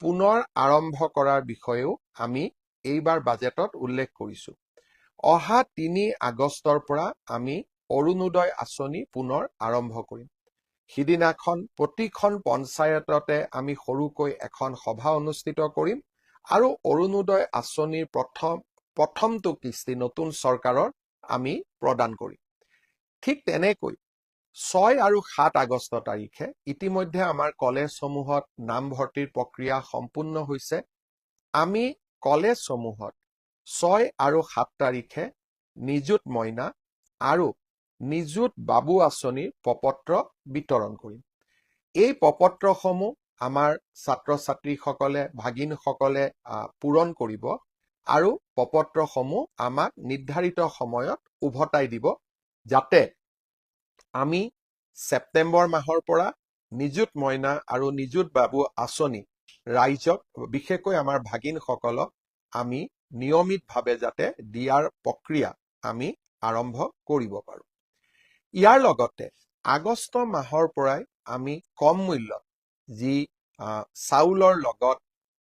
পুনৰ আৰম্ভ কৰাৰ বিষয়েও আমি এইবাৰ বাজেটত উল্লেখ কৰিছো। অহা ৩ আগষ্টৰ পৰা আমি অৰুণোদয় আঁচনি পুনৰ আৰম্ভ কৰিম। সিদিনাখন প্ৰতিখন পঞ্চায়ততে আমি সৰুকৈ এখন সভা অনুষ্ঠিত কৰিম আৰু অৰুণোদয় আঁচনিৰ প্ৰথমটো কিস্তি নতুন চৰকাৰৰ আমি প্ৰদান কৰিম। ঠিক তেনেকৈ ৬ আৰু ৭ আগষ্ট তাৰিখে ইতিমধ্যে আমাৰ কলেজসমূহত নামভৰ্তিৰ প্ৰক্ৰিয়া সম্পূৰ্ণ হৈছে। আমি কলেজসমূহত ৬ আৰু ৭ তাৰিখে নিযুত মইনা আৰু নিযুত বাবু আঁচনিৰ প্ৰপত্ৰ বিতৰণ কৰিম। এই প্ৰপত্ৰসমূহ আমাৰ ছাত্ৰ ছাত্ৰীসকলে ভাগিনসকলে পূৰণ কৰিব আৰু প্ৰপত্ৰসমূহ আমাক নিৰ্ধাৰিত সময়ত উভতাই দিব, যাতে আমি ছেপ্টেম্বৰ মাহৰ পৰা নিযুত মইনা আৰু নিযুত বাবু আঁচনি ৰাইজক বিশেষকৈ আমাৰ ভাগিনসকলক আমি নিয়মিতভাৱে যাতে দিয়াৰ প্ৰক্ৰিয়া আমি আৰম্ভ কৰিব পাৰোঁ। ইয়াৰ লগতে আগষ্ট মাহৰ পৰাই আমি কম মূল্যত যি চাউলৰ লগত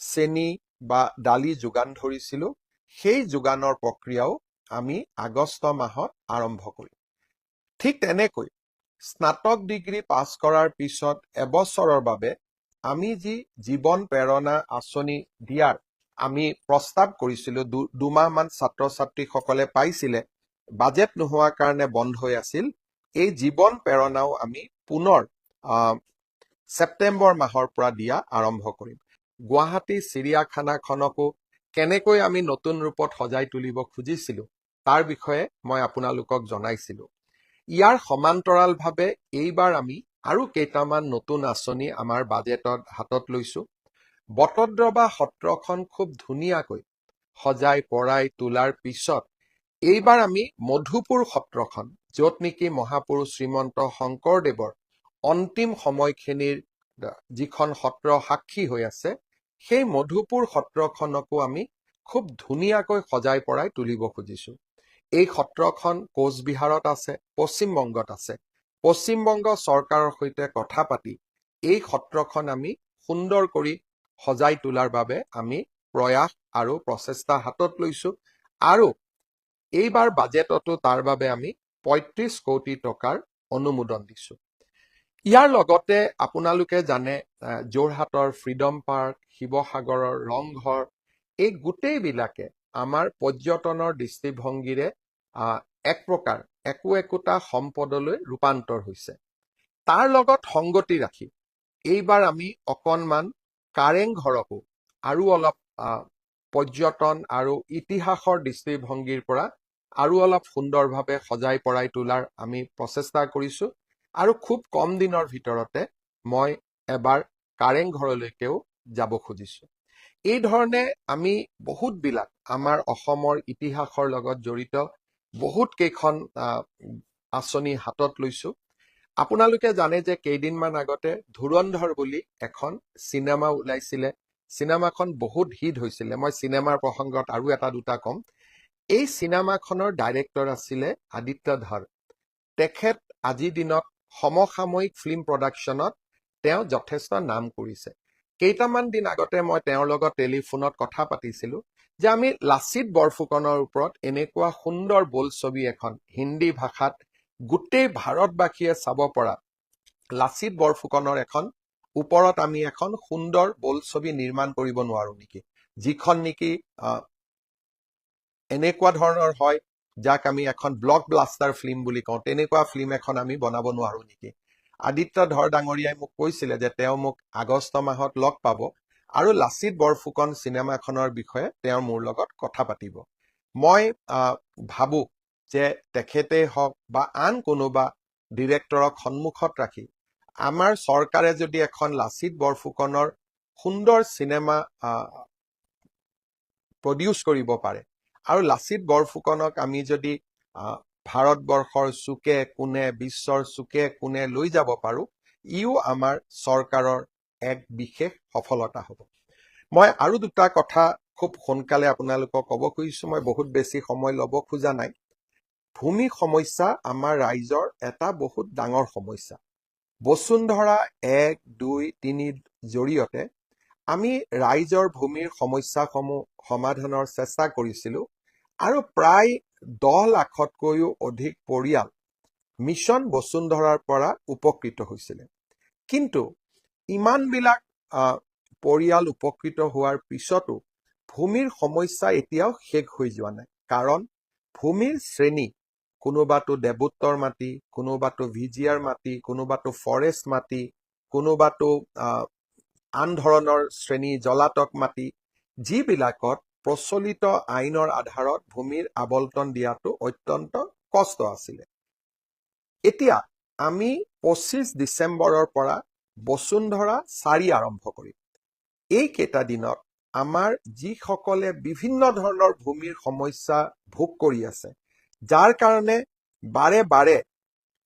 চেনি বা দালি যোগান ধৰিছিলো, সেই যোগানৰ প্ৰক্ৰিয়াও আমি আগষ্ট মাহত আৰম্ভ কৰিম। ঠিক তেনেকৈ স্নাতক ডিগ্ৰী পাছ কৰাৰ পিছত এবছৰৰ বাবে আমি যি জীৱন প্ৰেৰণা আঁচনি দিয়াৰ আমি প্ৰস্তাৱ কৰিছিলো, দুমাহমান ছাত্ৰ ছাত্ৰীসকলে পাইছিলে, বাজেট নোহোৱাৰ কাৰণে বন্ধ হৈ আছিল। এই জীৱন প্ৰেৰণাও আমি পুনৰ ছেপ্টেম্বৰ মাহৰ পৰা দিয়া আৰম্ভ কৰিম। গুৱাহাটী চিৰিয়াখানাখনকো কেনেকৈ আমি নতুন ৰূপত সজাই তুলিব খুজিছিলো তাৰ বিষয়ে মই আপোনালোকক জনাইছিলো। ইয়াৰ সমান্তৰালভাৱে এইবাৰ আমি আৰু কেইটামান নতুন আঁচনি আমাৰ বাজেটত হাতত লৈছো। বটদ্ৰৱা সত্ৰখন খুব ধুনীয়াকৈ সজাই পৰাই তোলাৰ পিছত এইবাৰ আমি মধুপুৰ সত্ৰখন, য'ত নেকি মহাপুৰুষ শ্ৰীমন্ত শংকৰদেৱৰ অন্তিম সময়খিনিৰ যিখন সত্ৰ সাক্ষী হৈ আছে, সেই মধুপুৰ সত্ৰখনকো আমি খুব ধুনীয়াকৈ সজাই পৰাই তুলিব খুজিছো। এই সত্ৰখন কোচবিহাৰত আছে, পশ্চিমবংগত আছে। পশ্চিমবংগ চৰকাৰৰ সৈতে কথা পাতি এই সত্ৰখন আমি সুন্দৰ কৰি সজাই তোলাৰ বাবে আমি প্ৰয়াস আৰু প্ৰচেষ্টা হাতত লৈছো আৰু এইবাৰ বাজেটতো তাৰ বাবে আমি ৩৫ কোটি টকাৰ অনুমোদন দিছো। ইয়াৰ লগতে আপোনালোকে জানে যোৰহাটৰ ফ্ৰীডম পাৰ্ক, শিৱসাগৰৰ ৰংঘৰ, এই গোটেইবিলাকে আমাৰ পৰ্যটনৰ দৃষ্টিভংগীৰে এক প্ৰকাৰ একোটা সম্পদলৈ ৰূপান্তৰ হৈছে। তাৰ লগত সংগতি ৰাখি এইবাৰ আমি অকণমান কাৰেং ঘৰকো আৰু অলপ পৰ্যটন আৰু ইতিহাসৰ দৃষ্টিভংগীৰ পৰা আৰু অলপ সুন্দৰভাৱে সজাই পৰাই তোলাৰ আমি প্ৰচেষ্টা কৰিছো আৰু খুব কম দিনৰ ভিতৰতে মই এবাৰ কাৰেং ঘৰলৈকেও যাব খুজিছো। এই ধৰণে আমি বহুতবিলাক আমাৰ অসমৰ ইতিহাসৰ লগত জড়িত বহুত কেইখন আঁচনি হাতত লৈছো। আপোনালোকে জানে যে কেইদিনমান আগতে ধুৰন্ধৰ বুলি এখন চিনেমা ওলাইছিলে। চিনেমাখন বহুত হিট হৈছিলে। মই চিনেমাৰ প্ৰসংগত আৰু এটা দুটা কম। এই চিনেমাখনৰ ডাইৰেক্টৰ আছিলে আদিত্য ধৰ। তেখেত আজিৰ দিনত সমসাময়িক ফিল্ম প্ৰডাকশ্যনত তেওঁ যথেষ্ট নাম কৰিছে। কেইটামান দিন আগতে মই তেওঁৰ লগত টেলিফোনত কথা পাতিছিলো যে আমি লাচিত বৰফুকনৰ ওপৰত এনেকুৱা সুন্দৰ বোলছবি এখন হিন্দী ভাষাত গোটেই ভাৰতবাসীয়ে চাব পৰা লাচিত বৰফুকনৰ এখন ওপৰত আমি এখন সুন্দৰ বোলছবি নিৰ্মাণ কৰিব নোৱাৰো নেকি, যিখন নেকি এনেকুৱা ধৰণৰ হয় যাক আমি এখন ব্লক ব্লাষ্টাৰ ফিল্ম বুলি কওঁ, তেনেকুৱা ফিল্ম এখন আমি বনাব নোৱাৰো নেকি। আদিত্য ধৰ ডাঙৰীয়াই মোক কৈছিলে যে তেওঁ মোক আগষ্ট মাহত লগ পাব আৰু লাচিত বৰফুকন চিনেমাখনৰ বিষয়ে তেওঁ মোৰ লগত কথা পাতিব। মই ভাবো যে তেখেতেই হওক বা আন কোনোবা ডিৰেক্টৰক সন্মুখত ৰাখি আমাৰ চৰকাৰে যদি এখন লাচিত বৰফুকনৰ সুন্দৰ চিনেমা প্ৰডিউচ কৰিব পাৰে আৰু লাচিত বৰফুকনক আমি যদি ভাৰতবৰ্ষৰ চুকে কোণে, বিশ্বৰ চুকে কোণে লৈ যাব পাৰো, ইও আমাৰ চৰকাৰৰ এক বিশেষ সফলতা হ'ব। মই আৰু দুটা কথা খুব সোনকালে আপোনালোকক ক'ব খুজিছো। মই বহুত বেছি সময় ল'ব খোজা নাই। ভূমি সমস্যা আমাৰ ৰাইজৰ এটা বহুত ডাঙৰ সমস্যা। বসুন্ধৰা ১, ২, ৩ জৰিয়তে আমি ৰাইজৰ ভূমিৰ সমস্যাসমূহ সমাধানৰ চেষ্টা কৰিছিলোঁ আৰু প্ৰায় 10 লাখতকৈও অধিক পৰিয়াল মিছন বসুন্ধৰাৰ পৰা উপকৃত হৈছিলে। কিন্তু ইমানবিলাক পৰিয়াল উপকৃত হোৱাৰ পিছতো ভূমিৰ সমস্যা এতিয়াও শেষ হৈ যোৱা নাই। কাৰণ ভূমিৰ শ্ৰেণী, কোনোবাটো দেৱোত্তৰ মাটি, কোনোবাটো ভিজিয়াৰ মাটি, কোনোবাটো ফৰেষ্ট মাটি, কোনোবাটো আন ধৰণৰ শ্ৰেণী জলাতক মাটি, যিবিলাকত প্ৰচলিত আইনৰ আধাৰত ভূমিৰ আবলটন দিয়াটো অত্যন্ত কষ্ট আছিলে। এতিয়া আমি 25 ডিচেম্বৰৰ পৰা বসুন্ধৰা 4 আৰম্ভ কৰিম। এইকেইটা দিনত আমাৰ যিসকলে বিভিন্ন ধৰণৰ ভূমিৰ সমস্যা ভোগ কৰি আছে, যাৰ কাৰণে বাৰে বাৰে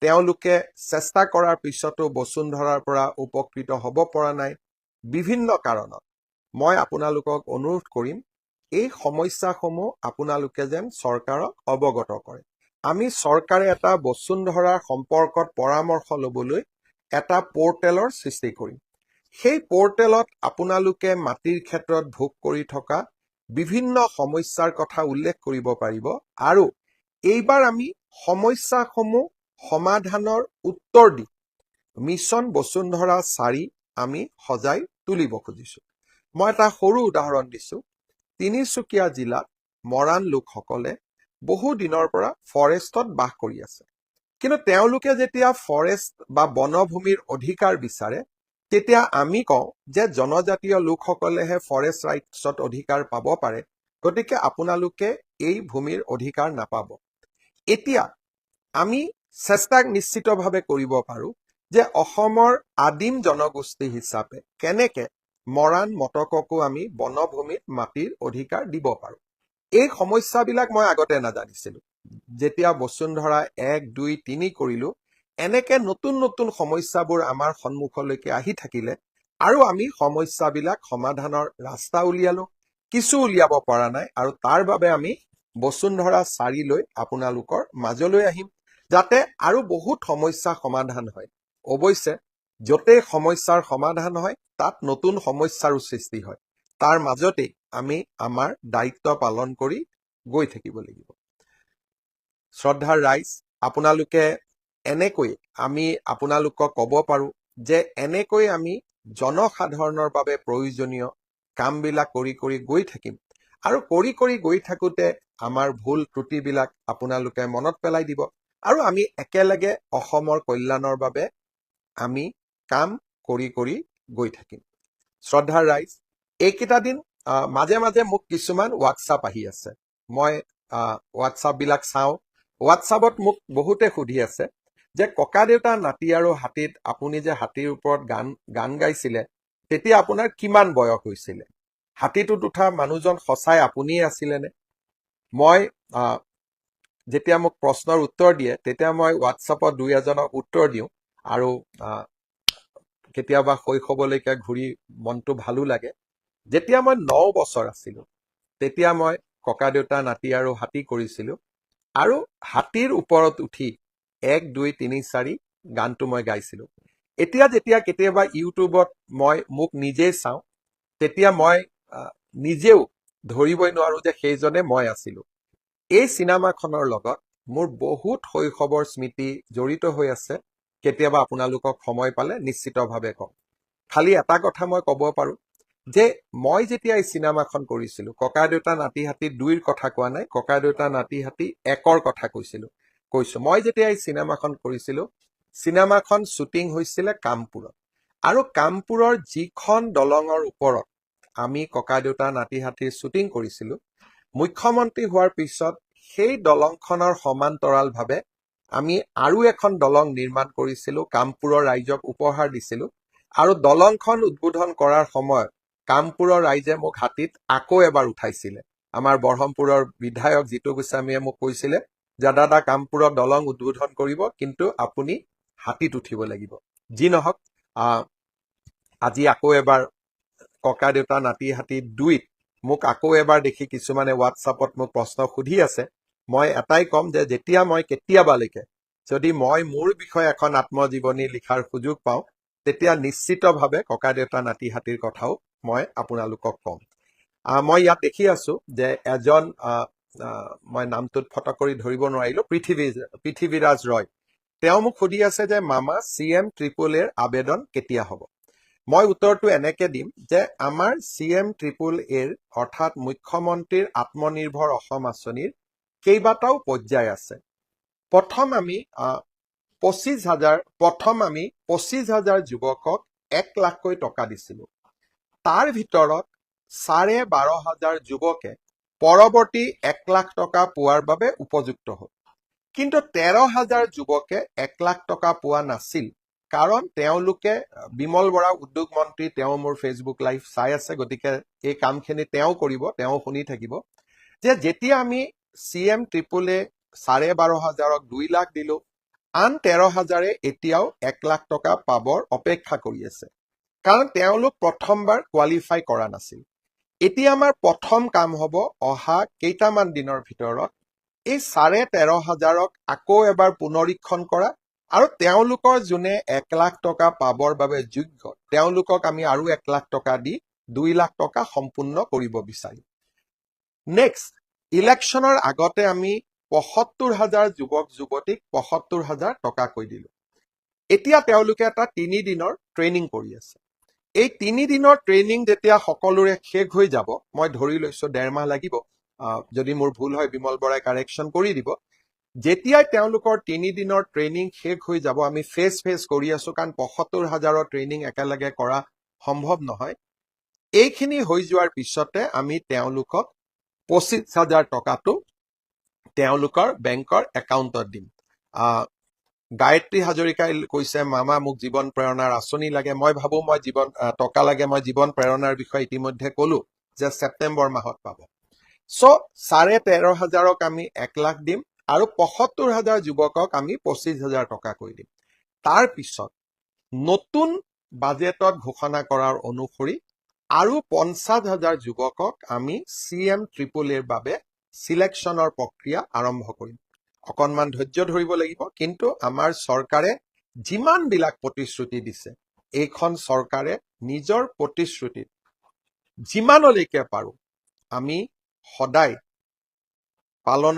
তেওঁলোকে চেষ্টা কৰাৰ পিছতো বসুন্ধৰাৰ পৰা উপকৃত হ'ব পৰা নাই বিভিন্ন কাৰণত, মই আপোনালোকক অনুৰোধ কৰিম এই সমস্যাসমূহ আপোনালোকে যেন চৰকাৰক অৱগত কৰে। আমি চৰকাৰে এটা বসুন্ধৰাৰ সম্পৰ্কত পৰামৰ্শ ল'বলৈ এটা পৰ্টেলৰ সৃষ্টি কৰিম। সেই পৰ্টেলত আপোনালোকে মাটিৰ ক্ষেত্ৰত ভোগ কৰি থকা বিভিন্ন সমস্যাৰ কথা উল্লেখ কৰিব পাৰিব আৰু এইবাৰ আমি সমস্যাসমূহ সমাধানৰ উত্তৰ দি মিছন বসুন্ধৰা 4 আমি সজাই তুলিব খুজিছো। মই এটা সৰু উদাহৰণ দিছো। তিনিচুকীয়া জিলাত মৰাণ লোকসকলে বহু দিনৰ পৰা ফৰেষ্টত বাস কৰি আছে। কিন্তু তেওঁলোকে যেতিয়া ফৰেষ্ট বা বনভূমিৰ অধিকাৰ বিচাৰে, তেতিয়া আমি কওঁ যে জনজাতীয় লোকসকলেহে ফৰেষ্ট ৰাইটছত অধিকাৰ পাব পাৰে, গতিকে আপোনালোকে এই ভূমিৰ অধিকাৰ নাপাব। এতিয়া আমি চেষ্টা নিশ্চিতভাৱে কৰিব পাৰো যে অসমৰ আদিম জনগোষ্ঠী হিচাপে কেনেকে মৰাণ মটককো আমি বনভূমিত মাটিৰ অধিকাৰ দিব পাৰো। এই সমস্যাবিলাক মই আগতে নাজানিছিলো। যেতিয়া বসুন্ধৰা 1, 2, 3 কৰিলো, এনেকে নতুন নতুন সমস্যাবোৰ আমাৰ সন্মুখলৈকে আহি থাকিলে আৰু আমি সমস্যাবিলাক সমাধানৰ ৰাস্তা উলিয়ালো, কিছু উলিয়াব পৰা নাই, আৰু তাৰ বাবে আমি বসুন্ধৰা 4 লৈ আপোনালোকৰ মাজলৈ আহিম, যাতে আৰু বহুত সমস্যা সমাধান হয়। অৱশ্যে য'তেই সমস্যাৰ সমাধান হয় তাত নতুন সমস্যাৰো সৃষ্টি হয়। তাৰ মাজতেই আমি আমাৰ দায়িত্ব পালন কৰি গৈ থাকিব লাগিব। শ্ৰদ্ধাৰ ৰাইজ, আপোনালোকে এনেকৈ আমি আপোনালোকক ক'ব পাৰো যে এনেকৈ আমি জনসাধাৰণৰ বাবে প্ৰয়োজনীয় কামবিলাক কৰি কৰি গৈ থাকিম, আৰু কৰি কৰি গৈ থাকোঁতে আমাৰ ভুল ত্ৰুটিবিলাক আপোনালোকে মনত পেলাই দিব, আৰু আমি একেলগে অসমৰ কল্যাণৰ বাবে আমি কাম কৰি কৰি গৈ থাকিম। শ্ৰদ্ধাৰ ৰাইজ, এইকেইটা দিন মাজে মাজে মোক কিছুমান হোৱাটছআপ আহি আছে। মই হোৱাটছআপবিলাক চাওঁ। হোৱাটছআপত মোক বহুতে সুধি আছে যে ককা দেউতা নাতি আৰু হাতীত আপুনি যে হাতীৰ ওপৰত গান গাইছিলে, তেতিয়া আপোনাৰ কিমান বয়স হৈছিলে? হাতীটোত উঠা মানুহজন সঁচাই আপুনিয়ে আছিলেনে? মই যেতিয়া মোক প্ৰশ্নৰ উত্তৰ দিয়ে, তেতিয়া মই হোৱাটছআপত 2-এজনক উত্তৰ দিওঁ, আৰু কেতিয়াবা শৈশৱলৈকে ঘূৰি মনটো ভালো লাগে। যেতিয়া মই 9 বছৰ আছিলো, তেতিয়া মই ককা দেউতা নাতি আৰু হাতী কৰিছিলো, আৰু হাতীৰ ওপৰত উঠি 1, 2, 3, 4 গানটো মই গাইছিলো। এতিয়া যেতিয়া কেতিয়াবা ইউটিউবত মই মোক নিজেই চাওঁ, তেতিয়া মই নিজেও ধৰিবই নোৱাৰো যে সেইজনে মই আছিলো। এই চিনেমাখনৰ লগত মোৰ বহুত শৈশৱৰ স্মৃতি জড়িত হৈ আছে। কেতিয়াবা আপোনালোকক সময় পালে নিশ্চিতভাৱে কম। খালি এটা কথা মই ক'ব পাৰো যে মই যেতিয়া এই চিনেমাখন কৰিছিলো, ককা দেউতা নাতি হাতী 2ৰ কথা কোৱা নাই, ককা দেউতা নাতি হাতী 1ৰ কথা কৈছো। মই যেতিয়া এই চিনেমাখন কৰিছিলো, চিনেমাখন শ্বুটিং হৈছিলে কামপুৰত, আৰু কামপুৰৰ যিখন দলঙৰ ওপৰত আমি ককা দেউতা নাতি হাতীৰ শ্বুটিং কৰিছিলো, মুখ্যমন্ত্ৰী হোৱাৰ পিছত সেই দলংখনৰ সমান্তৰালভাৱে আমি আৰু এখন দলং নিৰ্মাণ কৰিছিলো, কামপুৰৰ ৰাইজক উপহাৰ দিছিলো, আৰু দলংখন উদ্বোধন কৰাৰ সময়ত কামপুৰৰ ৰাইজে মোক হাতীত আকৌ এবাৰ উঠাইছিলে। আমাৰ বৰহমপুৰৰ বিধায়ক জিতু গোস্বামীয়ে মোক কৈছিলে যে দাদা, কামপুৰৰ দলং উদ্বোধন কৰিব, কিন্তু আপুনি হাতীত উঠিব লাগিব। যি নহওক, আজি আকৌ এবাৰ ককা দেউতা নাতি হাতী 2ত মোক আকৌ এবাৰ দেখি কিছুমানে হোৱাটছআপত মোক প্ৰশ্ন সুধি আছে। মই এটাই ক'ম যে যেতিয়া মই কেতিয়াবালৈকে যদি মই মোৰ বিষয়ে এখন আত্মজীৱনী লিখাৰ সুযোগ পাওঁ, তেতিয়া নিশ্চিতভাৱে ককা দেউতা নাতি হাতীৰ কথাও মই আপোনালোকক কম। মই ইয়াত দেখি আছো যে এজন মই নামটোত ফটো কৰি ধৰিব নোৱাৰিলো, পৃথিৱীৰাজ ৰয়। তেওঁ মোক সুধি আছে যে মামা CM-AAA আবেদন কেতিয়া হ'ব? মই উত্তৰটো এনেকে দিম যে আমাৰ CM-AAA অৰ্থাৎ মুখ্যমন্ত্ৰীৰ আত্মনিৰ্ভৰ অসম আঁচনিৰ কেইবাটাও পৰ্যায় আছে। প্ৰথম আমি 25,000 যুৱকক 1 লাখকৈ টকা দিছিলো। তাৰ ভিতৰত 12,500 যুৱকে পৰৱৰ্তী 1 লাখ টকা পোৱাৰ বাবে উপযুক্ত হ'ল। কিন্তু 13,000 যুৱকে 1 লাখ টকা পোৱা নাছিল, কাৰণ তেওঁলোকে, বিমল বৰা উদ্যোগ মন্ত্ৰী, তেওঁ মোৰ ফেচবুক লাইভ চাই আছে, গতিকে এই কামখিনি তেওঁ কৰিব, তেওঁ শুনি থাকিব যে যেতিয়া আমি CM-AAA 12,500ক 2 লাখ দিলো, আন 13,000 এতিয়াও 1 লাখ টকা পাবৰ অপেক্ষা কৰি আছে, কাৰণ তেওঁলোক প্ৰথমবাৰ কোৱালিফাই কৰা নাছিল। এতিয়া আমাৰ প্ৰথম কাম হ'ব অহা কেইটামান দিনৰ ভিতৰত এই 13,500ক আকৌ এবাৰ পুনৰীক্ষণ কৰা, আৰু তেওঁলোকৰ যোনে 1 লাখ টকা পাবৰ বাবে যোগ্য, তেওঁলোকক আমি আৰু 1 লাখ টকা দি 2 লাখ টকা সম্পূৰ্ণ কৰিব বিচাৰিম। নেক্সট, ইলেকশ্যনৰ আগতে আমি 75,000 যুৱক যুৱতীক 75,000 টকাকৈ দিলো। এতিয়া তেওঁলোকে এটা 3 দিনৰ ট্ৰেইনিং কৰি আছে। এই 3 দিনৰ ট্ৰেইনিং যেতিয়া সকলোৰে শেষ হৈ যাব, মই ধৰি লৈছো 1.5 মাহ লাগিব, যদি মোৰ ভুল হয় বিমল বৰাই কাৰেকশ্যন কৰি দিব। যেতিয়াই তেওঁলোকৰ 3 দিনৰ ট্ৰেইনিং শেষ হৈ যাব, আমি ফেজ কৰি আছো, কাৰণ 75,000ৰ ট্ৰেইনিং একেলগে কৰা সম্ভৱ নহয়। এইখিনি হৈ যোৱাৰ পিছতে আমি তেওঁলোকক 25,000 টকাটো তেওঁলোকৰ বেংকৰ একাউণ্টত দিম। গায়ত্ৰী হাজৰিকাই কৈছে মামা মোক জীৱন প্ৰেৰণাৰ আঁচনি লাগে। মই ভাবো মই টকা লাগে, মই জীৱন প্ৰেৰণাৰ বিষয়ে ইতিমধ্যে কলো যে ছেপ্টেম্বৰ মাহত পাব। চ' 13,500ক আমি 1 লাখ দিম, আৰু 75,000 যুৱকক আমি 25,000 টকাকৈ দিম। তাৰ পিছত নতুন বাজেটত ঘোষণা কৰাৰ অনুসৰি আৰু 50,000 যুৱকক আমি CM-AAAৰ বাবে চিলেকশ্যনৰ প্ৰক্ৰিয়া আৰম্ভ কৰিম। অকণমান ধৈৰ্য ধৰিব লাগিব, কিন্তু আমাৰ চৰকাৰে যিমানবিলাক প্ৰতিশ্ৰুতি দিছে, এইখন চৰকাৰে নিজৰ প্ৰতিশ্ৰুতিত যিমানলৈকে পাৰো আমি সদায় পালন